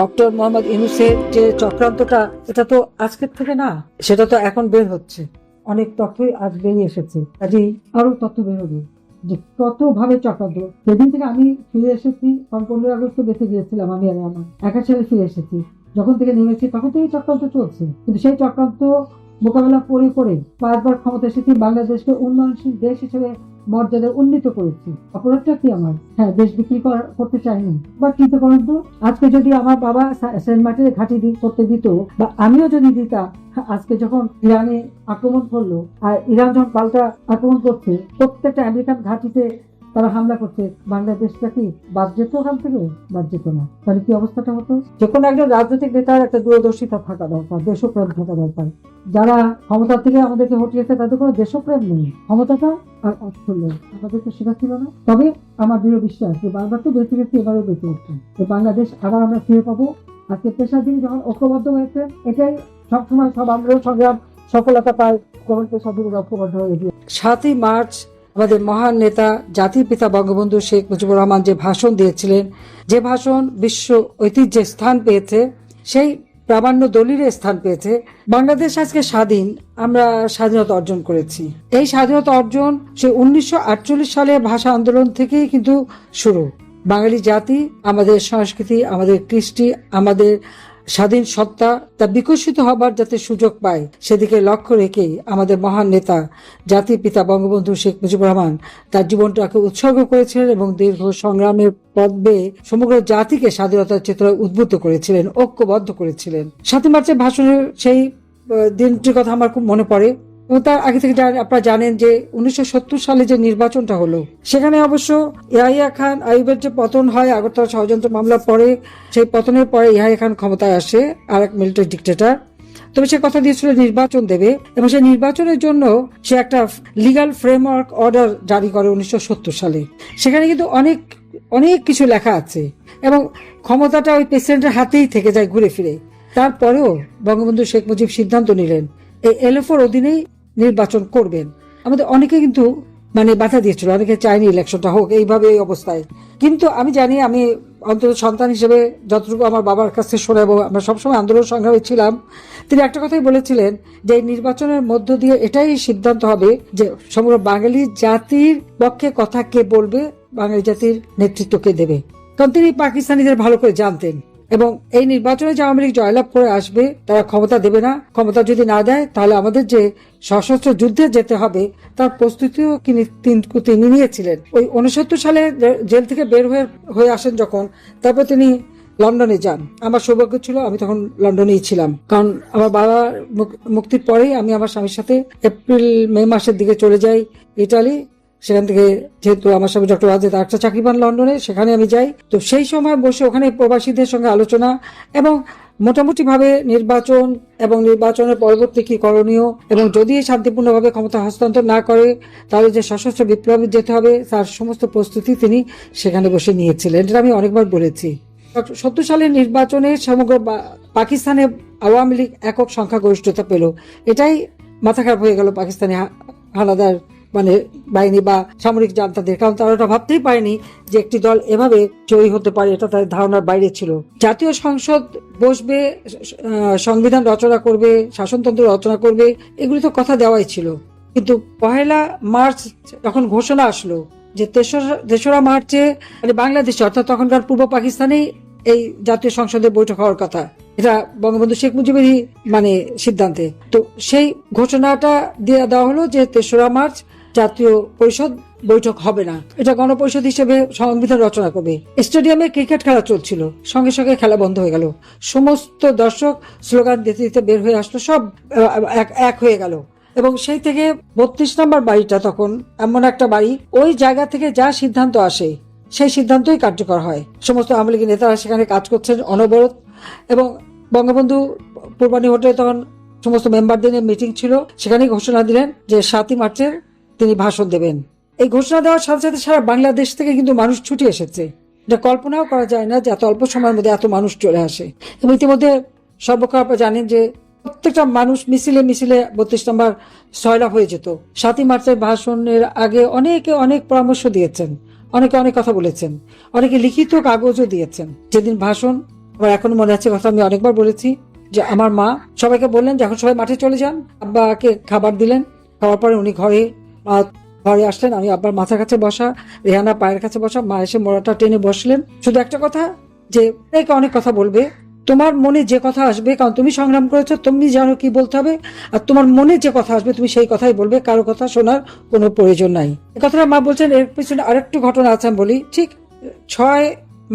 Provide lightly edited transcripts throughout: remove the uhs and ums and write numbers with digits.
Doctor Mohammad ইউনূসের যে চক্রান্তটা, এটা তো আজকের থেকে না, সেটা তো এখন বের হচ্ছে, অনেক তথ্যই আজ বেরিয়ে এসেছে, কাজেই আরো তথ্য বেরোবে যে কত ভাবে চক্রান্ত। যেদিন থেকে আমি ফিরে এসেছি, 15 আগস্ট বেঁচে গিয়েছিলাম আমি আর আমার একা ছেলে ফিরে এসেছি, যখন থেকে নেমেছি তখন থেকেই চক্রান্ত চলছে। কিন্তু সেই চক্রান্ত মোকাবেলা করে করে 5বার ক্ষমতা এসেছি, বাংলাদেশকে উন্নয়নশীল দেশ হিসেবে মর্যাদা উন্নীত করেছি। অপরাধটা কি আমার? হ্যাঁ, দেশ বিক্রি করতে চাইনি। বা কিন্তু করেন তো, আজকে যদি আমার বাবা সেন্ট মার্টিনে ঘাঁটি করতে দিত, বা আমিও যদি দিতাম, আজকে যখন ইরানে আক্রমণ করলো আর ইরান যখন পাল্টা আক্রমণ করছে, প্রত্যেকটা আমেরিকান ঘাঁটিতে তারা হামলা করছে, বাংলাদেশটা কি বাদ যেত? ওখান থেকে বাদ যেত না। তাহলে কি অবস্থাটা হতো? যে কোনো একজন রাজনৈতিক নেতার একটা দূরদর্শিতা থাকা দরকার, দেশপ্রেম থাকা দরকার। যারা ক্ষমতা থেকে আমাদেরকে হটিয়েছে তাদের কোনো দেশপ্রেম নেই, ক্ষমতাটা আর অর্থ নেই, আমাদের তো সেটা ছিল না। তবে আমার দৃঢ় বিশ্বাস যে বারবার তো বেঁচে গেছি, এবারও বেঁচে গেছি, এই বাংলাদেশ আবার আমরা ফিরে পাবো। আজকে পেশাধীন যখন ঐক্যবদ্ধ হয়েছে, এটাই সবসময় সব আন্দোলন সংগ্রাম সফলতা পায়, যখন পেশাধীন ঐক্যবদ্ধ হয়ে গিয়ে। 7ই মার্চ আমাদের মহান নেতা জাতির পিতা বঙ্গবন্ধু শেখ মুজিবুর রহমান যে ভাষণ দিয়েছিলেন, যে ভাষণ বিশ্ব ঐতিহ্যে স্থান পেয়েছে, সেই প্রামাণ্য দলিলে স্থান পেয়েছে। বাংলাদেশ আজকে স্বাধীন, আমরা স্বাধীনতা অর্জন করেছি। এই স্বাধীনতা অর্জন সে 1948 সালে ভাষা আন্দোলন থেকেই কিন্তু শুরু। বাঙালি জাতি, আমাদের সংস্কৃতি, আমাদের কৃষ্টি, আমাদের স্বাধীন সত্তা তা বিকশিত হবার যাতে সুযোগ পায়, সেদিকে লক্ষ্য রেখেই আমাদের মহান নেতা জাতির পিতা বঙ্গবন্ধু শেখ মুজিবুর রহমান তার জীবনটাকে উৎসর্গ করেছিলেন এবং দীর্ঘ সংগ্রামের পথ বেয়ে সমগ্র জাতিকে স্বাধীনতার চেতনায় উদ্বুদ্ধ করেছিলেন, ঐক্যবদ্ধ করেছিলেন। 7ই মার্চের ভাষণের সেই দিনটির কথা আমার খুব মনে পড়ে। এবং তার আগে থেকে আপনারা জানেন যে 1970 সালে যে নির্বাচনটা হলো, সেখানে অবশ্য ইয়াহিয়া খান আইয়ুবের যে পতন হয় আগরতলা ষড়যন্ত্র মামলার পরে, সেই পতনের পরে ইয়াহিয়া খান ক্ষমতায় আসে, আর এক মিলিটারি ডিক্টেটর। তবে সে কথা দিয়েছিল নির্বাচন দেবে, এবং সেই নির্বাচনের জন্য সে একটা লিগাল ফ্রেমওয়ার্ক অর্ডার জারি করে 1970 সালে। সেখানে কিন্তু অনেক অনেক কিছু লেখা আছে, এবং ক্ষমতাটা ওই প্রেসিডেন্টের হাতেই থেকে যায় ঘুরে ফিরে। তারপরেও বঙ্গবন্ধু শেখ মুজিব সিদ্ধান্ত নিলেন এই এলএফওর অধীনেই নির্বাচন করবেন। আমাদের অনেকে কিন্তু বাধা দিয়েছিল, অনেকে চায়নি ইলেকশনটা হোক এইভাবে, এই অবস্থায়। কিন্তু আমি জানি, আমি অন্তত সন্তান হিসেবে যতটুকু আমার বাবার কাছে শোনাবো, আমরা সবসময় আন্দোলন সংগ্রামে ছিলাম, তিনি একটা কথাই বলেছিলেন যে নির্বাচনের মধ্য দিয়ে এটাই সিদ্ধান্ত হবে যে সমগ্র বাঙালি জাতির পক্ষে কথা কে বলবে, বাঙালি জাতির নেতৃত্ব কে দেবে। কারণ তিনি পাকিস্তানিদের ভালো করে জানতেন, এবং এই নির্বাচনে যে আওয়ামী লীগ জয়লাভ করে আসবে, তারা ক্ষমতা দেবে না। ক্ষমতা যদি না দেয়, তাহলে আমাদের যে সশস্ত্র যুদ্ধে যেতে হবে তার প্রস্তুতিও তিনি নিয়েছিলেন। ওই 69 সালে জেল থেকে বের হয়ে আসেন যখন, তারপর তিনি লন্ডনে যান। আমার সৌভাগ্য ছিল আমি তখন লন্ডনেই ছিলাম, কারণ আমার বাবা মুক্তির পরেই আমি আমার স্বামীর সাথে এপ্রিল মে মাসের দিকে চলে যাই ইটালি। সেখান থেকে যেহেতু আমার স্বামী ডক্টর ওয়াজেদ একটা চাকরি পান লন্ডনে, সেখানে আমি যাই। তো সেই সময় বসে ওখানে প্রবাসীদের সঙ্গে আলোচনা, এবং মোটামুটি ভাবে নির্বাচন এবং নির্বাচনের পরবর্তী কি করণীয়, এবং যদি শান্তিপূর্ণভাবে ক্ষমতা হস্তান্তর না করে তাহলে যে সশস্ত্র বিপ্লবে যেতে হবে, তার সমস্ত প্রস্তুতি তিনি সেখানে বসে নিয়েছিলেন। এটা আমি অনেকবার বলেছি। 70 সালের নির্বাচনে সমগ্র পাকিস্তানে আওয়ামী লীগ একক সংখ্যাগরিষ্ঠতা পেল। এটাই মাথা খারাপ হয়ে গেল পাকিস্তানি হানাদার বাহিনী বা সামরিক জান্তাদের, কারণ তারা ওটা ভাবতেই পারেনি যে একটি দল এভাবে জয়ী হতে পারে, এটা তাদের ধারণার বাইরে ছিল। জাতীয় সংসদ বসবে, সংবিধান রচনা করবে, শাসনতন্ত্র রচনা করবে, এগুলি তো কথা দেওয়াই ছিল। কিন্তু 1 মার্চ যখন ঘোষণা আসলো যে 3রা মার্চে বাংলাদেশে, অর্থাৎ তখনকার পূর্ব পাকিস্তানেই এই জাতীয় সংসদের বৈঠক হওয়ার কথা, এটা বঙ্গবন্ধু শেখ মুজিবেরই সিদ্ধান্তে। তো সেই ঘোষণাটা দিয়ে দেওয়া হলো যে 3রা মার্চ জাতীয় পরিষদ বৈঠক হবে না, এটা গণপরিষদ হিসেবে সংবিধান রচনা করবে। স্টেডিয়ামে ক্রিকেট খেলা চলছিল, সঙ্গে সঙ্গে খেলা বন্ধ হয়ে গেল। সমস্ত দর্শক স্লোগান দিতে দিতে বের হয়ে আসলো, সব এক হয়ে গেল। এবং সেই থেকে 32 নম্বর বাড়িটা তখন এমন একটা বাড়ি, ওই জায়গা থেকে যা সিদ্ধান্ত আসে সেই সিদ্ধান্তই কার্যকর হয়। সমস্ত আওয়ামী লীগের নেতারা সেখানে কাজ করছেন অনবরত, এবং বঙ্গবন্ধু পূর্বানী হোটেলে তখন সমস্ত মেম্বারদের নিয়ে মিটিং ছিল, সেখানেই ঘোষণা দিলেন যে 7ই মার্চের তিনি ভাষণ দেবেন। এই ঘোষণা দেওয়ার সাথে সাথে সারা বাংলাদেশ থেকে কিন্তু মানুষ ছুটে এসেছে। এটা কল্পনাও করা যায় না যে এত অল্প সময়ের মধ্যে এত মানুষ চলে আসে। এবং ইতিমধ্যে সর্বক্ষণ আপনারা জানেন যে প্রত্যেকটা মানুষ মিছিলে মিছিলে 32 নম্বর সয়লাভ হয়ে যেত। 7ই মার্চের ভাষণের আগে অনেকে অনেক পরামর্শ দিয়েছেন, অনেকে অনেক কথা বলেছেন, অনেকে লিখিত কাগজও দিয়েছেন। যেদিন ভাষণ আমার এখনো মনে আছে, কথা আমি অনেকবার বলেছি, যে আমার মা সবাইকে বললেন যে এখন সবাই মাঠে চলে যান, আব্বাকে খাবার দিলেন, খাওয়ার পরে উনি ঘরে আসলেন, আমি আব্বার মাথার কাছে বসা, রেহানা পায়ের কাছে বসা, মা এসে মোড়াটা টেনে বসলেন, শুধু একটা কথা, যে অনেক কথা বলবে, তোমার মনে যে কথা আসবে, কারণ তুমি সংগ্রাম করেছো, তুমি জানো কি বলতে হবে, আর তোমার মনে যে কথা আসবে তুমি সেই কথাই বলবে, কারো কথা শোনার কোনো প্রয়োজন নাই। এই কথাটা মা বলছেন। এর পিছনে আরেকটু ঘটনা আছে, আমি বলি। ঠিক 6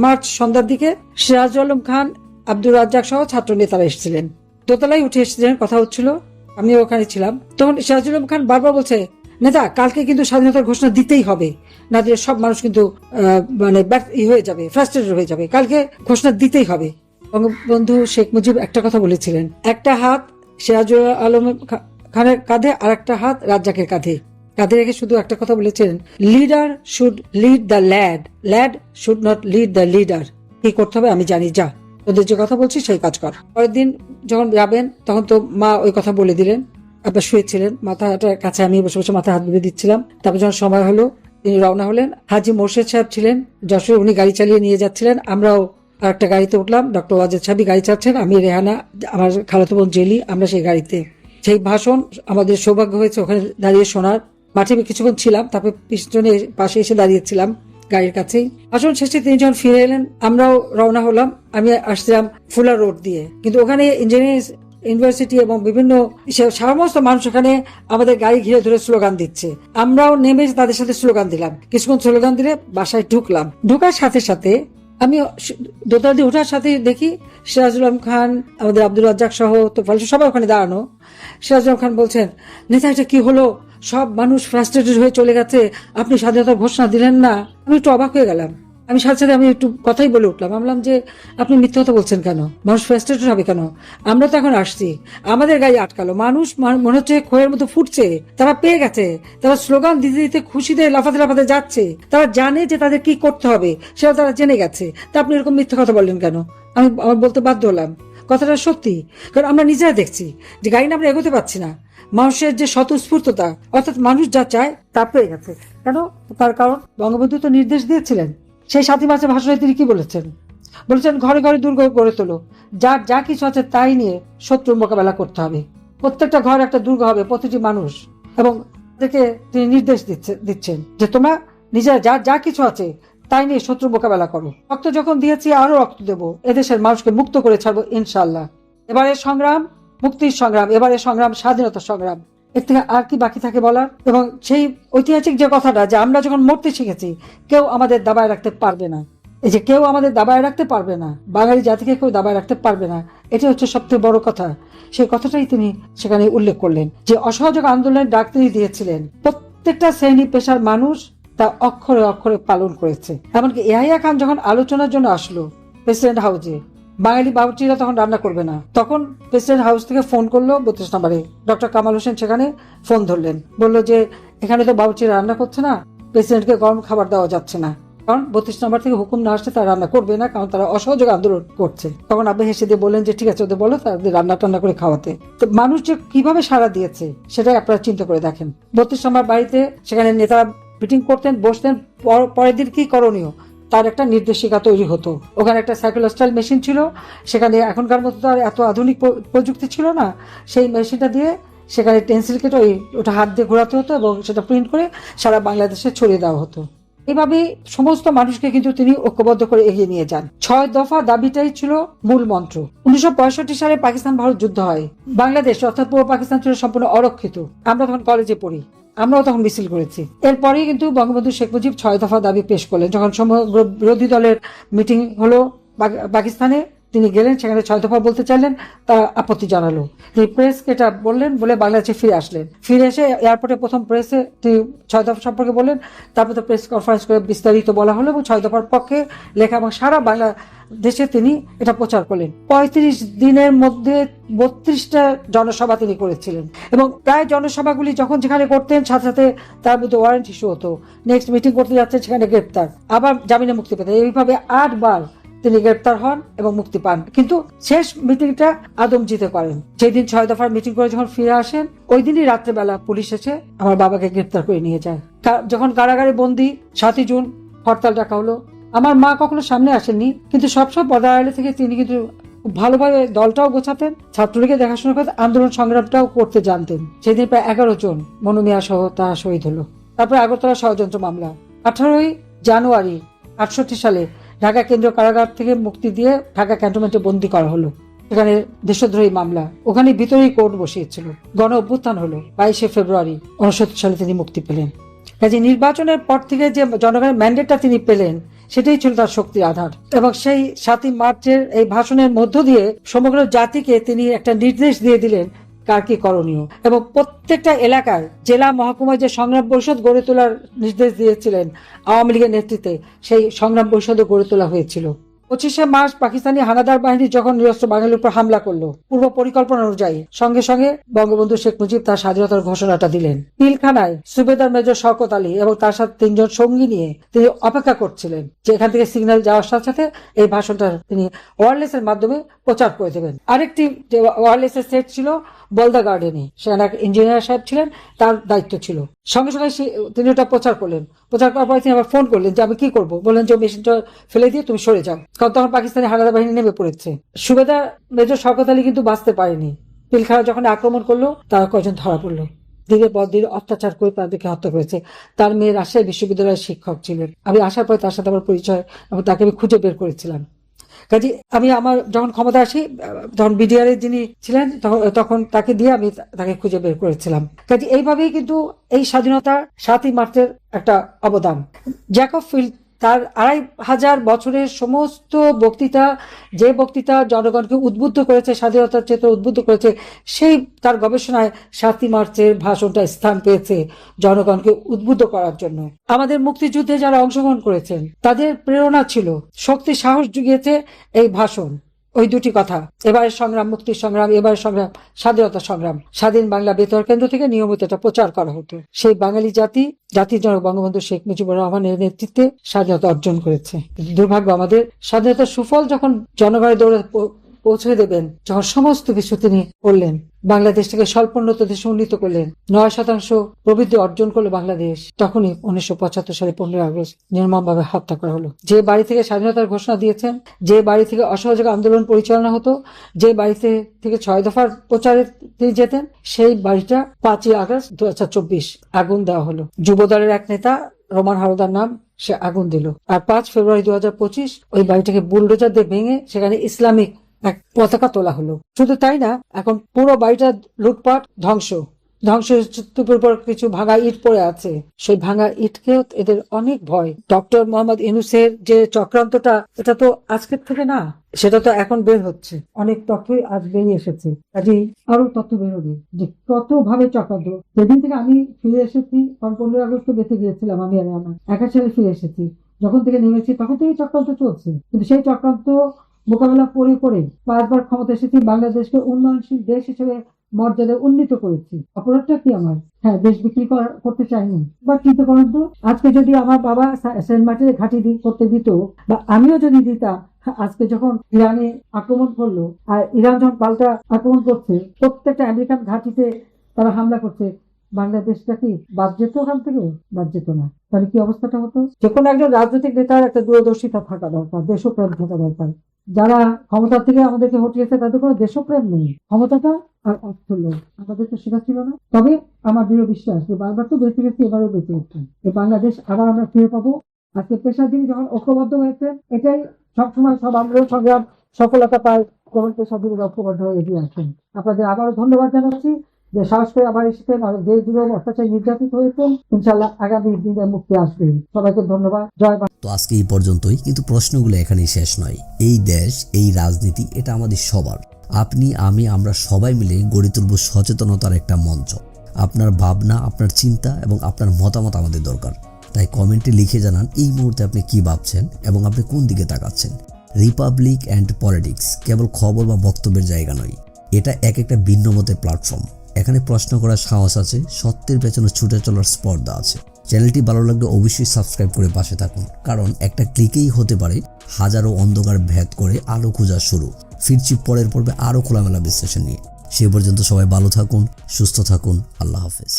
মার্চ সন্ধ্যার দিকে সিরাজ আলম খান, আব্দুর রাজ্জাক সহ ছাত্র নেতারা এসেছিলেন, দোতলায় উঠে এসেছিলেন, কথা হচ্ছিল, আমি ওখানে ছিলাম। তখন সিরাজ আলম খান বারবার বলছে, নেতা কালকে কিন্তু স্বাধীনতার ঘোষণা দিতেই হবে, না দিলে সব মানুষ কিন্তু মানে হয়ে যাবে, ফ্রাস্ট্রেটেড হয়ে যাবে, কালকে ঘোষণা দিতেই হবে। বঙ্গবন্ধু শেখ মুজিব একটা কথা বলেছিলেন, একটা হাত সিরাজুল আলম খানের কাঁধে আর একটা হাত রাজ্জাকের কাঁধে রেখে শুধু একটা কথা বলেছিলেন, leader should lead the lad should not lead the leader. কি করতে হবে আমি জানি, যা তোদের যে কথা বলছি সেই কাজ কর। পরের দিন যখন যাবেন তখন তো মা ওই কথা বলে দিলেন, আবার শুয়েছিলেন, মাথাটার কাছে আমি বসে বসে মাথা হাত বুলিয়ে দিচ্ছিলাম। তারপর যখন সময় হলো তিনি রওনা হলেন, হাজি মোর্শেদ সাহেব ছিলেন যশোর, উনি গাড়ি চালিয়ে নিয়ে যাচ্ছিলেন, আমরাও আর একটা গাড়িতে উঠলাম, ডক্টর ওয়াজেদ সাহেব গাড়ি চালাচ্ছেন, আমি, রেহানা, আমার খালাতো বোন জেলি, আমরা সেই গাড়িতে। সেই ভাষণ আমাদের সৌভাগ্য হয়েছে ওখানে দাঁড়িয়ে শোনার। মাঠে কিছুক্ষণ ছিলাম, তারপর পিছনে পাশে এসে দাঁড়িয়েছিলাম গাড়ির কাছেই। ভাষণ শেষে তিনি যখন ফিরে এলেন আমরাও রওনা হলাম। আমি আসছিলাম ফুলার রোড দিয়ে, কিন্তু ওখানে ইঞ্জিনিয়ারিং ইউনিভার্সিটি এবং বিভিন্ন সমস্ত মানুষ ওখানে আমাদের গাড়ি ঘিরে ধরে স্লোগান দিচ্ছে, আমরাও নেমে তাদের সাথে স্লোগান দিলাম। কিছুক্ষণ স্লোগান দিলে বাসায় ঢুকলাম। ঢুকার সাথে সাথে আমি দোতলা দিয়ে ওঠার সাথে দেখি সিরাজুল আলম খান, আমাদের আব্দুর রাজ্জাক সহ তোফাল সবাই ওখানে দাঁড়ানো। সিরাজুল আলম খান বলছেন, নেতা এটা কি হলো, সব মানুষ ফ্রাস্ট্রেটেড হয়ে চলে গেছে, আপনি স্বাধীনতার ঘোষণা দিলেন না। আমি একটু অবাক হয়ে গেলাম। আমি সাথে সাথে আমি একটু কথাই বলে উঠলাম, আমি বললাম যে আপনি মিথ্যা কথা বলছেন কেন, মানুষ ফ্রাস্ট্রেটেড হবে কেন, আমরা তো এখন আসছি, আমাদের গাড়ি আটকালো, মানুষ মনে হচ্ছে খোয়ের মতো ফুটছে, তারা পেয়ে গেছে, তারা স্লোগান দিতে দিতে খুশিতে লাফাতে লাফাতে যাচ্ছে, তারা জানে যে তাদের কি করতে হবে সেটা তারা জেনে গেছে, তা আপনি এরকম মিথ্যা কথা বললেন কেন। আমি আমার বলতে বাধ্য হলাম, কথাটা সত্যি, কারণ আমরা নিজেরা দেখছি যে গাড়ি না আমরা এগোতে পারছি না, মানুষের যে স্বতঃস্ফূর্ততা, অর্থাৎ মানুষ যা চায় তা পেয়ে গেছে। কেন? তার কারণ বঙ্গবন্ধু তো নির্দেশ দিয়েছিলেন। সেই 7 মার্চের ভাষণে তিনি কি বলেছেন? ঘরে ঘরে দুর্গ গড়ে তোলো, যার যা কিছু আছে তাই নিয়ে শত্রুর মোকাবেলা করতে হবে, প্রত্যেকটা ঘর একটা দুর্গ হবে, প্রতিটি মানুষ, এবং তাদেরকে তিনি নির্দেশ দিচ্ছেন যে তোমরা নিজেরা যা কিছু আছে তাই নিয়ে শত্রু মোকাবেলা করো। রক্ত যখন দিয়েছি আরো রক্ত দেবো, এদেশের মানুষকে মুক্ত করে ছাড়বো ইনশাল্লাহ। এবারে সংগ্রাম মুক্তির সংগ্রাম, এবারে সংগ্রাম স্বাধীনতার সংগ্রাম। এর থেকে আর কি বাকি থাকে বলার? এবং সেই ঐতিহাসিক যে কথাটা, যে আমরা যখন মরতে শিখেছি কেউ আমাদের দাবায় রাখতে পারবে না, এই যে কেউ আমাদের দাবায় রাখতে পারবে না, বাঙালি জাতিকে কেউ দাবায় রাখতে পারবে না, এটি হচ্ছে সবথেকে বড় কথা। সেই কথাটাই তিনি সেখানে উল্লেখ করলেন, যে অসহযোগ আন্দোলনের ডাক তিনি দিয়েছিলেন, প্রত্যেকটা শ্রেণী পেশার মানুষ তা অক্ষরে অক্ষরে পালন করেছে। এমনকি ইয়াহিয়া খান যখন আলোচনার জন্য আসলো প্রেসিডেন্ট হাউসে, বাঙালি বাবুর্চিরা তখন রান্না করবে না, তখন প্রেসিডেন্ট হাউস থেকে ফোন করলো 32 নম্বরে, ডক্টর কামাল হোসেন সেখানে ফোন ধরলেন, বললো যে এখানে তো বাবুর্চিরা রান্না করছে না, প্রেসিডেন্টকে গরম খাবার দেওয়া যাচ্ছে না, কারণ 32 নম্বর থেকে হুকুম না আসলে তারা রান্না করবে না, কারণ তারা অসহযোগ আন্দোলন করছে। তখন আব্বা হেসে দিয়ে বললেন যে ঠিক আছে, ওদের বলো তাদের রান্না টান্না করে খাওয়াতে। তো মানুষ যে কিভাবে সাড়া দিয়েছে সেটাই আপনারা চিন্তা করে দেখেন। 32 নম্বর বাড়িতে সেখানে নেতারা মিটিং করতেন, বসতেন, পরের দিন কি করণীয় তার একটা নির্দেশিকা তৈরি হতো। ওখানে একটা সাইক্লোস্টাইল মেশিন ছিল, সেখানে এখনকার মতো তো আর এত আধুনিক প্রযুক্তি ছিল না, সেই মেশিনটা দিয়ে সেখানে পেন্সিল কেটে ওটা হাত দিয়ে ঘোরাতে হতো এবং সেটা প্রিন্ট করে সারা বাংলাদেশে ছড়িয়ে দেওয়া হতো। এইভাবে সমস্ত মানুষকে কিন্তু তিনি ঐক্যবদ্ধ করে এগিয়ে নিয়ে যান। 6 দফা দাবিটাই ছিল মূল মন্ত্র। 1965 সালে পাকিস্তান ভারত যুদ্ধ হয়, বাংলাদেশ অর্থাৎ পূর্ব পাকিস্তান ছিল সম্পূর্ণ অরক্ষিত। আমরা তখন কলেজে পড়ি, আমরাও তখন মিছিল করেছি। এরপরেই কিন্তু বঙ্গবন্ধু শেখ মুজিব 6 দফা দাবি পেশ করলেন। যখন সমগ্র বিরোধী দলের মিটিং হলো পাকিস্তানে, তিনি গেলেন, সেখানে 6 দফা বলতে চাইলেন, তারা আপত্তি জানালো। তিনি প্রেসকে এটা বললেন, বলে বাংলাদেশে ফিরে আসলেন। ফিরে এসে এয়ারপোর্টে প্রথম প্রেসে তিনি 6 দফা সম্পর্কে বললেন, তারপর তো প্রেস কনফারেন্স করে বিস্তারিত বলা হলো এবং 6 দফার পক্ষে লেখা এবং সারা বাংলাদেশে তিনি এটা প্রচার করলেন। 35 দিনের মধ্যে 32টা জনসভা তিনি করেছিলেন এবং প্রায় জনসভাগুলি যখন যেখানে করতেন সাথে সাথে তার মধ্যে ওয়ারেন্ট ইস্যু হতো, নেক্সট মিটিং করতে যাচ্ছেন সেখানে গ্রেপ্তার, আবার জামিনে মুক্তি পেতেন। এইভাবে 8 বার তিনি গ্রেপ্তার হন এবং মুক্তি পান, কিন্তু শেষ মিটিংটা আদমজিতে করেন। যেদিন 6 দফার মিটিং করে যখন ফিরে আসেন, ওই দিনই রাত্রেবেলা পুলিশ এসে আমার বাবাকে গ্রেপ্তার করে নিয়ে যায়। যখন কারাগারে বন্দী, 7ই জুন হরতাল ডাকা হলো, আমার মা কখনো সামনে আসেননি, কিন্তু সবসময় পর্দার আড়ালে থেকে তিনি কিন্তু খুব ভালোভাবে দলটাও গোছাতেন, ছাত্রলীগের দেখাশোনা করতেন, আন্দোলন সংগ্রামটাও করতে জানতেন। সেদিন প্রায় 11 জন মনুমিয়া সহ তারা শহীদ হলো। তারপরে আগরতলা ষড়যন্ত্র মামলা 18ই জানুয়ারি 68 সালে ঢাকা কেন্দ্রীয় কারাগার থেকে মুক্তি দিয়ে ঢাকা ক্যান্টনমেন্টে বন্দী করা হলো। এখানে দেশদ্রোহী মামলা, ওখানে ভিতরেই কোর্ট বসিয়েছিল। গণ অভ্যুত্থান হলো 22শে ফেব্রুয়ারি 69 সালে তিনি মুক্তি পেলেন। কাজে নির্বাচনের পর থেকে যে জনগণের ম্যান্ডেটটা তিনি পেলেন সেটাই ছিল তার শক্তির আধার। এবং সেই 7ই মার্চের এই ভাষণের মধ্য দিয়ে সমগ্র জাতিকে তিনি একটা নির্দেশ দিয়ে দিলেন কার কি করণীয়, এবং প্রত্যেকটা এলাকায় জেলা মহকুমায় যে সংগ্রাম পরিষদ গড়ে তোলার নির্দেশ দিয়েছিলেন আওয়ামী লীগের নেতৃত্বে, সেই সংগ্রাম পরিষদও গড়ে তোলা হয়েছিল। 25শে মার্চ পাকিস্তানি হানাদার বাহিনী যখন নিরস্ত্র বাঙালির উপর হামলা করলো, পূর্ব পরিকল্পনা অনুযায়ী সঙ্গে সঙ্গে বঙ্গবন্ধু শেখ মুজিব তার স্বাধীনতার ঘোষণাটা দিলেন। পিলখানায় সুবেদার মেজর শওকত আলী এবং তার সাথে 3 জন সঙ্গী নিয়ে তিনি অপেক্ষা করছিলেন যে এখান থেকে সিগন্যাল যাওয়ার সাথে সাথে এই ভাষণটা তিনি ওয়্যারলেস এর মাধ্যমে প্রচার করে দেবেন। আরেকটি ওয়্যারলেস এর সেট ছিল বলদা গার্ডেনে, সেখানে এক ইঞ্জিনিয়ার সাহেব ছিলেন, তার দায়িত্ব ছিল। সঙ্গে সঙ্গে তিনি ওটা প্রচার করলেন। প্রচার করার পরে তিনি আবার ফোন করলেন যে আমি কি করবো, বললেন যে মেশিনটা ফেলে দিয়ে তুমি সরে যাও, কারণ তখন পাকিস্তানি হানাদার বাহিনী নেমে পড়েছে। সুবেদার মেজর শওকত আলী কিন্তু বাঁচতে পারেনি। পিলখানা যখন আক্রমণ করলো তারা কয়েকজন ধরা পড়লো, দিনের পর দিন অত্যাচার করে তাদেরকে হত্যা করেছে। তার মেয়ে রাজশাহী বিশ্ববিদ্যালয়ের শিক্ষক ছিলেন। আমি আসার পরে তার সাথে আমার পরিচয় এবং তাকে আমি খুঁজে বের করেছিলাম। কাজে আমি আমার যখন ক্ষমতা আসি, তখন বিডিআর এর যিনি ছিলেন তখন তাকে দিয়ে আমি তাকে খুঁজে বের করেছিলাম। কাজে এইভাবেই কিন্তু এই স্বাধীনতা 7ই মার্চের একটা অবদান। জ্যাকব ফিল্ড তার 2500 বছরের সমস্ত বক্তৃতা, যে বক্তৃতা জনগণকে উদ্বুদ্ধ করেছে, স্বাধীনতার চেতনা উদ্বুদ্ধ করেছে, সেই তার গবেষণায় 7ই মার্চের ভাষণটা স্থান পেয়েছে জনগণকে উদ্বুদ্ধ করার জন্য। আমাদের মুক্তিযুদ্ধে যারা অংশগ্রহণ করেছেন তাদের প্রেরণা ছিল, শক্তি সাহস জুগিয়েছে এই ভাষণ। ওই দুটি কথা, এবারের সংগ্রাম মুক্তির সংগ্রাম, এবারের সংগ্রাম স্বাধীনতা সংগ্রাম। স্বাধীন বাংলা বেতার কেন্দ্র থেকে নিয়মিত এটা প্রচার করা হতো। সেই বাঙালি জাতির জনক বঙ্গবন্ধু শেখ মুজিবুর রহমানের নেতৃত্বে স্বাধীনতা অর্জন করেছে। দুর্ভাগ্য আমাদের, স্বাধীনতার সুফল যখন জনগণের দৌড়ে পৌঁছে দেবেন, যখন সমস্ত কিছু তিনি করলেন, বাংলাদেশটাকে স্বল্পোন্নত দেশে উন্নীত করলেন, 9% প্রবৃদ্ধি অর্জন করলো বাংলাদেশ, তখনই 1975 সালে 15 আগস্ট নির্মমভাবে হত্যা করা হলো। যে বাড়ি থেকে স্বাধীনতার ঘোষণা দিয়েছেন, যে বাড়ি থেকে অসহযোগ আন্দোলন পরিচালনা হতো, যে বাড়িতে থেকে 6 দফার প্রচারে তিনি যেতেন, সেই বাড়িটা 5ই আগস্ট 2024 আগুন দেওয়া হলো। যুবদলের এক নেতা রোমান হাওলাদার নাম, সে আগুন দিল। আর 5 ফেব্রুয়ারি 2025 ওই বাড়িটাকে বুলডোজার দিয়ে ভেঙে সেখানে ইসলামিক পতাকা তোলা হলো। শুধু তাই না, এখন পুরো বাড়িটা লুটপাট, ধ্বংসস্তূপের উপর কিছু ভাঙা ইট পড়ে আছে। সেই ভাঙা ইটকেও এদের অনেক ভয়। ডক্টর মোহাম্মদ ইউনূসের যে চক্রান্তটা, এটা তো আজকের থেকে না, সেটা তো এখন বের হচ্ছে। অনেক তথ্যই আজ বেরিয়ে এসেছে, কাজেই আরো তথ্য বেরোবে যে কত ভাবে চক্রান্ত। যেদিন থেকে আমি ফিরে এসেছি, 15 আগস্ট বেঁচে গিয়েছিলাম, আমি আর আমার 21 সালে ফিরে এসেছি, যখন থেকে নেমেছি তখন থেকে চক্রান্ত চলছে। কিন্তু সেই চক্রান্ত মোকাবেলা করে 5 বার ক্ষমতা এসেছি, বাংলাদেশকে উন্নয়নশীল দেশ হিসেবে মর্যাদা উন্নীত করেছি। অপরাধটা কি আমার? হ্যাঁ, দেশ বিক্রি করতে চাইনি। বা চিন্তা করেন তো, আজকে যদি আমার বাবা সেন্ট মার্টিনে ঘাঁটি করতে দিত, বা আমিও যদি দিতাম, আজকে যখন ইরানে আক্রমণ করলো, আর ইরান যখন পাল্টা আক্রমণ করছে, প্রত্যেকটা আমেরিকান ঘাঁটিতে তারা হামলা করছে, বাংলাদেশটা কি বাদ যেত? ওখান থেকে বাদ যেত না। তাহলে কি অবস্থাটা হতো? যে কোনো একজন রাজনৈতিক নেতার একটা দূরদর্শিতা থাকা দরকার, দেশপ্রেম থাকা দরকার। যারা ক্ষমতা থেকে আমাদেরকে হটিয়েছে তাদের কোনো দেশপ্রেম নেই, ক্ষমতাটা আর অর্থ লোক। আমাদের তো সেটা ছিল না। তবে আমার দৃঢ় বিশ্বাস যে বারবার তো বেঁচে গেছি, এবারও বেঁচে উঠছেন, এই বাংলাদেশ আবার আমরা ফিরে পাবো। আজকে পেশার দিন যখন ঐক্যবদ্ধ হয়েছে, এটাই সবসময় সব আন্দোলন সংগ্রাম সফলতা পায়, যখন পেশার দিন ঐক্যবদ্ধ হয়ে এগিয়ে আসেন। আপনাদের আবারও ধন্যবাদ জানাচ্ছি যে সাহস করে আবার এসেছেন, দেশগুলো অত্যাচার নির্যাতিত হয়েছেন। ইনশাল্লাহ আগামী দিনে মুক্তি আসবে। সবাইকে ধন্যবাদ। জয় বাংলা। তো আজকে এই পর্যন্তই, কিন্তু প্রশ্নগুলো এখানেই শেষ নয়। এই দেশ, এই রাজনীতি, এটা আমাদের সবার। আপনি, আমি, আমরা সবাই মিলে গড়ে তুলব সচেতনতার একটা মঞ্চ। আপনার ভাবনা, আপনার চিন্তা এবং আপনার মতামত আমাদের দরকার। তাই কমেন্টে লিখে জানান এই মুহূর্তে আপনি কি ভাবছেন এবং আপনি কোন দিকে তাকাচ্ছেন। রিপাবলিক অ্যান্ড পলিটিক্স কেবল খবর বা বক্তব্যের জায়গা নয়, এটা একটা ভিন্ন মতের প্ল্যাটফর্ম। এখানে প্রশ্ন করার সাহস আছে, সত্যের পেছনে ছুটে চলার স্পর্ধা আছে। চ্যানেলটি ভালো লাগলে অবশ্যই সাবস্ক্রাইব করে পাশে থাকুন, কারণ একটা ক্লিকেই হতে পারে হাজারো অন্ধকার ভেদ করে আলো খোঁজা শুরু। ফিরছি পরের পর্বে আরও খোলামেলা বিশ্লেষণ নিয়ে। সে পর্যন্ত সবাই ভালো থাকুন, সুস্থ থাকুন। আল্লাহ হাফেজ।